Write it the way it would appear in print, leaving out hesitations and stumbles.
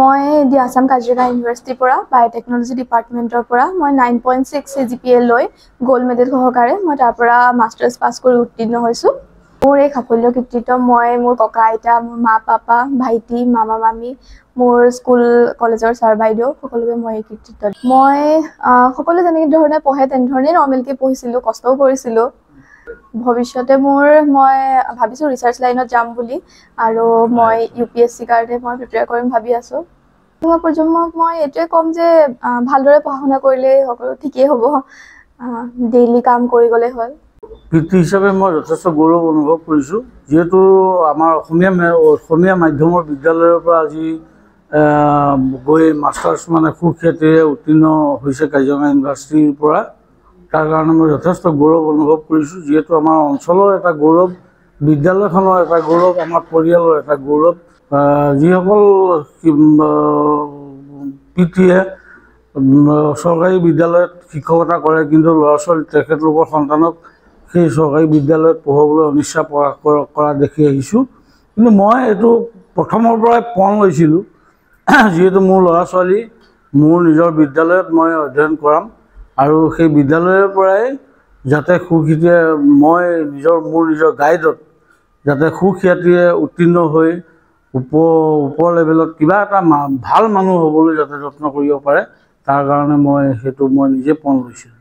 মই দি আসাম কাজিৰঙা ইউনিভাৰ্চিটিৰ পৰা বায়'টেকনলজি ডিপাৰ্টমেণ্টৰ পৰা মই 9.6 CGPA লৈ গোল্ড মেডেল সহকাৰে মই তাৰ পৰা মাষ্টাৰ্ছ পাছ কৰি উত্তীৰ্ণ হৈছোঁ। মোৰ এই সাফল্য কৃতিত্ব মই মোৰ ককা আইতা, মোৰ মা পাপা, ভাইটি, মামা মামী, মোৰ স্কুল কলেজৰ ছাৰ বাইদেউ সকলোকে মই এই কৃতিত্ব দিওঁ। মই সকলোৱে যেনেধৰণে পঢ়ে তেনেধৰণেই নৰ্মেলকৈ পঢ়িছিলোঁ, কষ্টও কৰিছিলোঁ। ভৱিষ্যতে মই ভাবিছোঁ ৰিচাৰ্চ লাইনত যাম বুলি, আৰু মই UPSC কাৰণে মই প্ৰিপেয়াৰ কৰিম ভাবি আছোঁ। নতুন প্ৰজন্মক মই এইটোৱে ক'ম যে ভালদৰে পঢ়া শুনা কৰিলেই সকলো ঠিকেই হ'ব, ডেইলি কাম কৰি গ'লেই হ'ল। পিতৃ হিচাপে মই যথেষ্ট গৌৰৱ অনুভৱ কৰিছোঁ, যিহেতু আমাৰ অসমীয়া মাধ্যমৰ বিদ্যালয়ৰ পৰা আজি গৈ মাষ্টাৰ্ছ মানে সুখ্যাতিৰে উত্তীৰ্ণ হৈছে কাজিৰঙা ইউনিভাৰ্চিটিৰ পৰা। তাৰ কাৰণে মই যথেষ্ট গৌৰৱ অনুভৱ কৰিছোঁ, যিহেতু আমাৰ অঞ্চলৰ এটা গৌৰৱ, বিদ্যালয়খনৰ এটা গৌৰৱ, আমাৰ পৰিয়ালৰ এটা গৌৰৱ। যিসকল পিতৃয়ে চৰকাৰী বিদ্যালয়ত শিক্ষকতা কৰে, কিন্তু ল'ৰা ছোৱালী তেখেতলোকৰ সন্তানক সেই চৰকাৰী বিদ্যালয়ত পঢ়াবলৈ অনিচ্ছা প্ৰকাশ কৰা দেখি আহিছোঁ। কিন্তু মই এইটো প্ৰথমৰ পৰাই পণ লৈছিলোঁ, যিহেতু মোৰ ল'ৰা ছোৱালী মোৰ নিজৰ বিদ্যালয়ত মই অধ্যয়ন কৰাম, আৰু সেই বিদ্যালয়ৰ পৰাই যাতে সুখ্যাতিৰে মই মোৰ নিজৰ গাইডত যাতে সুখ্যাতিৰে উত্তীৰ্ণ হৈ ওপৰ লেভেলত কিবা এটা ভাল মানুহ হ'বলৈ যাতে যত্ন কৰিব পাৰে, তাৰ কাৰণে মই নিজে পণ লৈছিলোঁ।